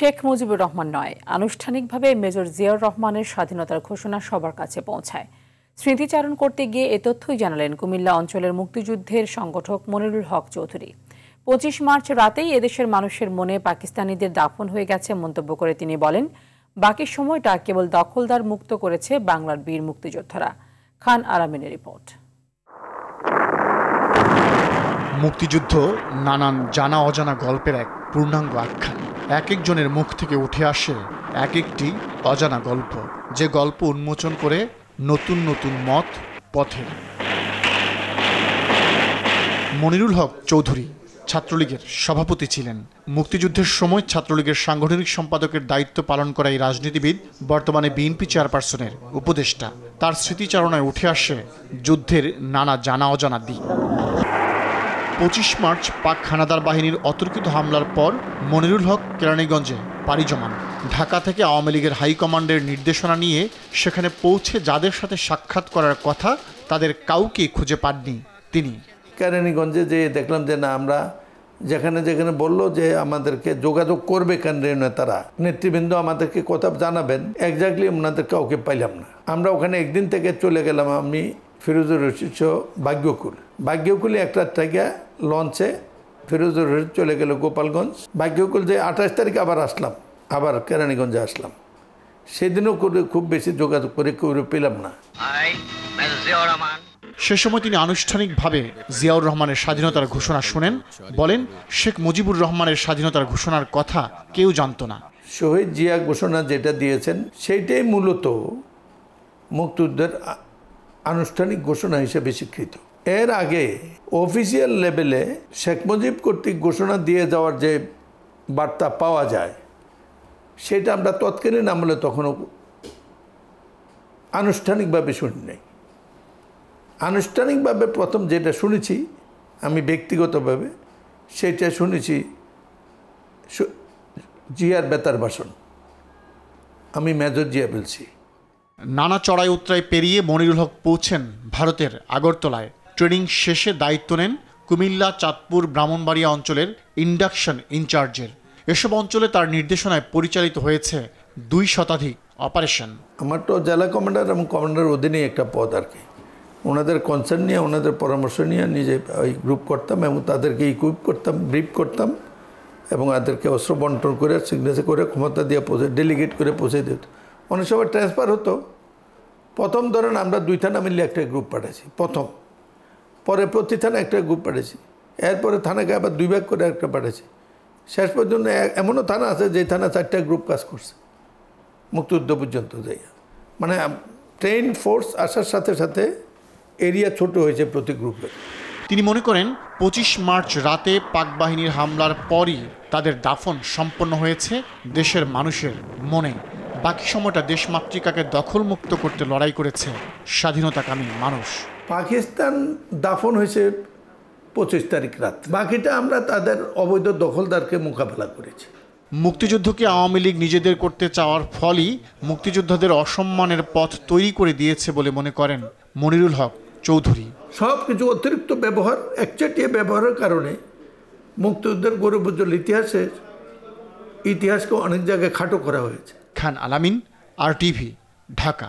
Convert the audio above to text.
শেখ মুজিবুর রহমান নয়, আনুষ্ঠানিকভাবে মেজর জিয়াউর রহমানের স্বাধীনতার ঘোষণা সবার কাছে পৌঁছায়। স্মৃতিচারণ করতে গিয়ে এ তথ্যই জানালেন কুমিল্লা অঞ্চলের মুক্তিযুদ্ধের সংগঠক মনিরুল হক চৌধুরী। 25 মার্চ রাতেই এদেশের মানুষের মনে পাকিস্তানিদের দাফন হয়ে গেছে মন্তব্য করে তিনি বলেন, বাকি সময়টা কেবল দখলদার মুক্ত করেছে বাংলার বীর মুক্তিযোদ্ধারা। খান আলামিনের রিপোর্ট। মুক্তিযুদ্ধ নানান জানা অজানা গল্পের এক পূর্ণাঙ্গ আখ্যান। এক একজনের মুখ থেকে উঠে আসে এক একটি অজানা গল্প, যে গল্প উন্মোচন করে নতুন নতুন মত পথে। মনিরুল হক চৌধুরী ছাত্রলীগের সভাপতি ছিলেন। মুক্তিযুদ্ধের সময় ছাত্রলীগের সাংগঠনিক সম্পাদকের দায়িত্ব পালন করা এই রাজনীতিবিদ বর্তমানে বিএনপি চেয়ারপারসনের উপদেষ্টা। তার স্মৃতিচারণায় উঠে আসে যুদ্ধের নানা জানা অজানা দিক। 25 মার্চ পাক হানাদার বাহিনীর অতর্কিত হামলার পর মনিরুল হক কেরানীগঞ্জে পাড়ি জমান। ঢাকা থেকে আওয়ামী লীগের হাইকমান্ডের নির্দেশনা নিয়ে সেখানে পৌঁছে যাদের সাথে সাক্ষাৎ করার কথা তাদের কাউকে খুঁজে পাননি তিনি। কেরানীগঞ্জে যে দেখলাম যে না, আমরা যেখানে যেখানে বললো যে আমাদেরকে যোগাযোগ করবে কেন্দ্রীয় নেতারা, নেতৃবৃন্দ আমাদেরকে কথা জানাবেন, এক্স্যাক্টলি ওনাদের কাউকে পাইলাম না। আমরা ওখানে একদিন থেকে চলে গেলাম, আমি ফিরোজুর রশিদ ভাগ্যকুলে একটা থেকে লঞ্চে ফিরোজুর রশিদ চলে গেল গোপালগঞ্জ। ভাগ্যকুল যে 28 তারিখ আবার আসলাম, আবার কেরানীগঞ্জে আসলাম। সেদিনও খুব বেশি যোগাযোগ করে পেলাম না। সে সময় তিনি আনুষ্ঠানিকভাবে জিয়াউর রহমানের স্বাধীনতার ঘোষণা শুনেন, বলেন শেখ মুজিবুর রহমানের স্বাধীনতার ঘোষণার কথা কেউ জানত না। শহীদ জিয়া ঘোষণা যেটা দিয়েছেন সেইটাই মূলত মুক্তিযুদ্ধের আনুষ্ঠানিক ঘোষণা হিসেবে স্বীকৃত। এর আগে অফিসিয়াল লেভেলে শেখ মুজিব কর্তৃক ঘোষণা দিয়ে যাওয়ার যে বার্তা পাওয়া যায়, সেটা আমরা তৎকালীন আমলে তখনও আনুষ্ঠানিকভাবে শুনি নাই। আনুষ্ঠানিকভাবে প্রথম যেটা শুনেছি আমি ব্যক্তিগতভাবে, সেটা শুনেছি জিয়ার বেতার ভাষণ। আমি মেজর জিয়া বলছি। নানা চড়াই উতরাই পেরিয়ে মনিরুল হক পৌঁছেন ভারতের আগরতলায়। ট্রেনিং শেষে দায়িত্ব নেন কুমিল্লা, চাঁদপুর, ব্রাহ্মণবাড়িয়া অঞ্চলের ইন্ডাকশন ইনচার্জের। এসব অঞ্চলে তার নির্দেশনায় পরিচালিত হয়েছে 2 শতাধিক অপারেশন। আমার তো জেলা কমান্ডার এবং কমান্ডারের অধীনে একটা পদ আর কি। ওনাদের কনসার্ন নিয়ে, ওনাদের পরামর্শ নিয়ে নিজে ওই গ্রুপ করতাম এবং তাদেরকে ইকুইপ করতাম, ব্রিফ করতাম এবং তাদেরকে অস্ত্র বন্টন করে সিগনেচার করে ক্ষমতা দিয়ে ডেলিগেট করে পৌঁছে দিত। অনেক সময় ট্রান্সফার হতো। প্রথম ধরেন আমরা 2 থানা মিলিয়ে একটা গ্রুপ পাঠাইছি প্রথম, পরে প্রতি থানা একটা গ্রুপ পাঠিয়েছি, এরপরে থানাকে আবার 2 ভাগ করে একটা পাঠিয়েছি। শেষ পর্যন্ত এমনও থানা আছে যে থানা 4টা গ্রুপ কাজ করছে মুক্তিযুদ্ধ পর্যন্ত যাই। মানে ট্রেন ফোর্স আসার সাথে সাথে এরিয়া ছোট হয়েছে প্রতি গ্রুপের। তিনি মনে করেন 25 মার্চ রাতে পাক বাহিনীর হামলার পরই তাদের দাফন সম্পন্ন হয়েছে দেশের মানুষের মনে। বাকি সময়টা দেশমাতৃকাকে দখলমুক্ত করতে লড়াই করেছে স্বাধীনতাকামী মানুষ। পাকিস্তান দাফন হয়েছে 25 তারিখ রাত, বাকিটা আমরা তাদের অবৈধ দখলদারকে মোকাবেলা করেছি। মুক্তিযুদ্ধকে আওয়ামী লীগ নিজেদের করতে চাওয়ার ফলই মুক্তিযোদ্ধাদের অসম্মানের পথ তৈরি করে দিয়েছে বলে মনে করেন মনিরুল হক চৌধুরী। সব কিছু অতিরিক্ত ব্যবহার, একচেটিয়া ব্যবহারের কারণে মুক্তিযুদ্ধের গৌরবোজ্জ্বল ইতিহাসকে অনেক জায়গায় খাটো করা হয়েছে। খান আলামিন, RTV, ঢাকা।